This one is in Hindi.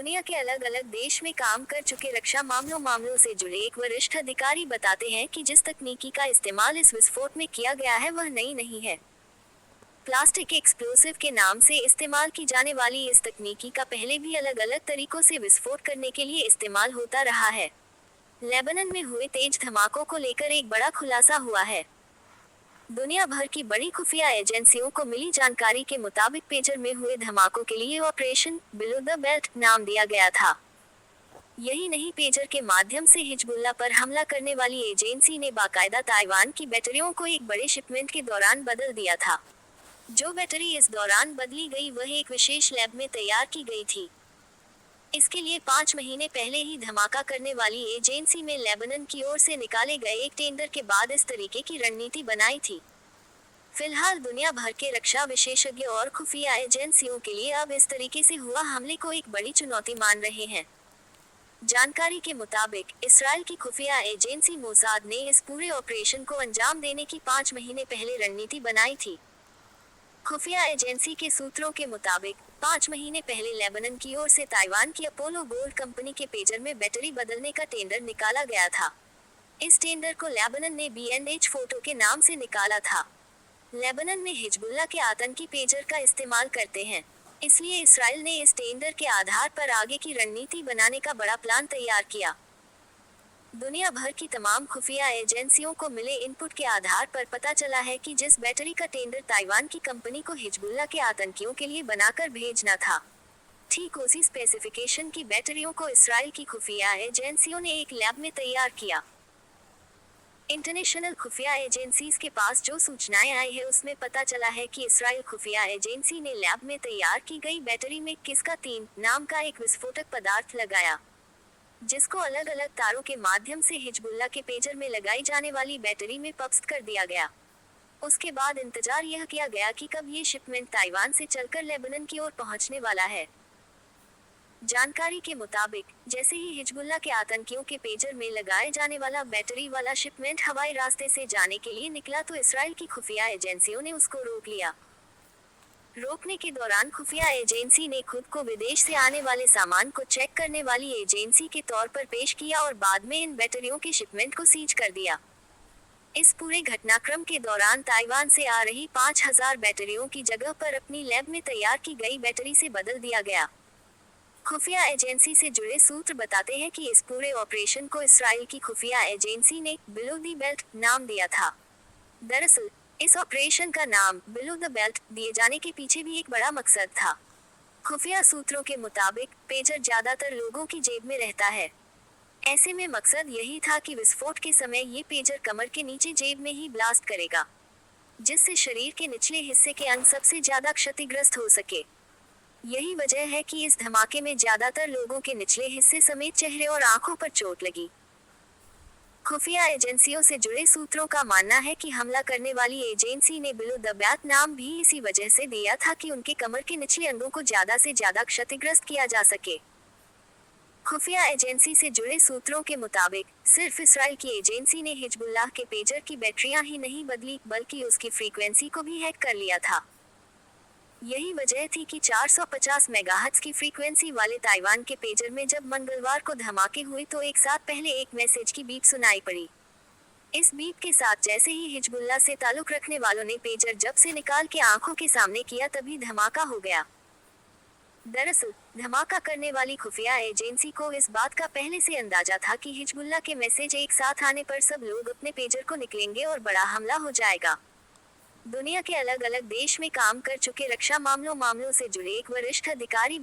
दुनिया के अलग अलग देश में काम कर चुके रक्षा मामलों से जुड़े एक वरिष्ठ अधिकारी बताते हैं कि जिस तकनीकी का इस्तेमाल इस विस्फोट में किया गया है वह नई नहीं है। प्लास्टिक एक्सप्लोसिव के नाम से इस्तेमाल की जाने वाली इस तकनीकी का पहले भी अलग अलग तरीकों से विस्फोट करने के लिए इस्तेमाल होता रहा है। लेबनान में हुए तेज धमाकों को लेकर एक बड़ा खुलासा हुआ है। दुनिया भर की बड़ी खुफिया एजेंसियों को मिली जानकारी के मुताबिक पेजर में हुए धमाकों के लिए ऑपरेशन बिलो द बेल्ट नाम दिया गया था। यही नहीं, पेजर के माध्यम से हिजबुल्लाह पर हमला करने वाली एजेंसी ने बाकायदा ताइवान की बैटरियों को एक बड़े शिपमेंट के दौरान बदल दिया था। जो बैटरी इस दौरान बदली गई वह एक विशेष लैब में तैयार की गई थी। इसके लिए 5 महीने पहले ही धमाका करने वाली एजेंसी में लेबनान की ओर से निकाले गए एक टेंडर के बाद इस तरीके की रणनीति बनाई थी। फिलहाल दुनिया भर के रक्षा विशेषज्ञ और खुफिया एजेंसियों के लिए अब इस तरीके से हुआ हमले को एक बड़ी चुनौती मान रहे हैं। जानकारी के मुताबिक इस्राएल की खुफिया एजेंसी मोसाद ने इस पूरे ऑपरेशन को अंजाम देने की 5 महीने पहले रणनीति बनाई थी। खुफिया एजेंसी के सूत्रों के मुताबिक 5 महीने पहले लेबनान की ओर से ताइवान की अपोलो गोल्ड कंपनी के पेजर में बैटरी बदलने का टेंडर निकाला गया था। इस टेंडर को लेबनान ने B&H फोटो के नाम से निकाला था। लेबनान में हिजबुल्लाह के आतंकी पेजर का इस्तेमाल करते हैं, इसलिए इस्राएल ने इस टेंडर के आधार पर आगे की रणनीति बनाने का बड़ा प्लान तैयार किया। दुनिया भर की तमाम खुफिया एजेंसियों को मिले इनपुट के आधार पर पता चला है कि जिस बैटरी का टेंडर ताइवान की कंपनी को हिजबुल्लाह के आतंकियों के लिए बनाकर भेजना था, ठीक उसी स्पेसिफिकेशन की बैटरियों को इस्राएल की खुफिया एजेंसियों ने एक लैब में तैयार किया। इंटरनेशनल खुफिया एजेंसीज के पास जो सूचनाएं आई है उसमें पता चला है कि इस्राएल खुफिया एजेंसी ने लैब में तैयार की गई बैटरी में किसका 3 नाम का एक विस्फोटक पदार्थ लगाया, जिसको अलग अलग तारों के माध्यम से हिजबुल्लाह के पेजर में लगाई जाने वाली बैटरी में पप्स्ट कर दिया गया। उसके बाद इंतजार यह किया गया कि कब ये शिपमेंट ताइवान से चलकर लेबनान की ओर पहुंचने वाला है। जानकारी के मुताबिक जैसे ही हिजबुल्लाह के आतंकियों के पेजर में लगाए जाने वाला बैटरी वाला शिपमेंट हवाई रास्ते से जाने के लिए निकला तो इस्राएल की खुफिया एजेंसियों ने उसको रोक लिया। रोकने के दौरान खुफिया एजेंसी ने खुद को विदेश से आने वाले सामान को चेक करने वाली एजेंसी के तौर पर पेश किया और बाद में इन बैटरियों के शिपमेंट को सीज कर दिया। इस पूरे घटनाक्रम के दौरान ताइवान से आ रही 5000 बैटरियों की जगह पर अपनी लैब में तैयार की गई बैटरी से बदल दिया गया। खुफिया एजेंसी से जुड़े सूत्र बताते हैं कि इस पूरे ऑपरेशन को इस्राएल की खुफिया एजेंसी ने बिलो द बेल्ट नाम दिया था। दरअसल इस ऑपरेशन का नाम बिलो द बेल्ट दिए जाने के पीछे भी एक बड़ा मकसद था। खुफिया सूत्रों के मुताबिक पेजर ज्यादातर लोगों की जेब में रहता है। ऐसे में मकसद यही था कि विस्फोट के समय ये पेजर कमर के नीचे जेब में ही ब्लास्ट करेगा, जिससे शरीर के निचले हिस्से के अंग सबसे ज्यादा क्षतिग्रस्त हो सके। यही वजह है कि इस धमाके में ज्यादातर लोगों के निचले हिस्से समेत चेहरे और आंखों पर चोट लगी। खुफिया एजेंसियों से जुड़े सूत्रों का मानना है कि हमला करने वाली एजेंसी ने बिलो द बेल्ट नाम भी इसी वजह से दिया था कि उनके कमर के निचले अंगों को ज्यादा से ज्यादा क्षतिग्रस्त किया जा सके। खुफिया एजेंसी से जुड़े सूत्रों के मुताबिक सिर्फ इस्राएल की एजेंसी ने हिजबुल्लाह के पेजर की बैटरियां ही नहीं बदली बल्कि उसकी फ्रीक्वेंसी को भी हैक कर लिया था। यही वजह थी कि 450 मेगाहर्ट्ज की फ्रीक्वेंसी वाले ताइवान के पेजर में जब मंगलवार को धमाके हुए तो एक साथ पहले एक मैसेज की बीप सुनाई पड़ी। इस बीप के साथ जैसे ही हिजबुल्लाह से ताल्लुक रखने वालों ने पेजर जब से निकाल के आंखों के सामने किया तभी धमाका हो गया। दरअसल धमाका करने वाली खुफिया एजेंसी को इस बात का पहले से अंदाजा था कि हिजबुल्लाह के मैसेज एक साथ आने पर सब लोग अपने पेजर को निकलेंगे और बड़ा हमला हो जाएगा। दुनिया के अलग अलग देश में काम कर चुके रक्षा मामलों से जुड़े एक वरिष्ठ अधिकारी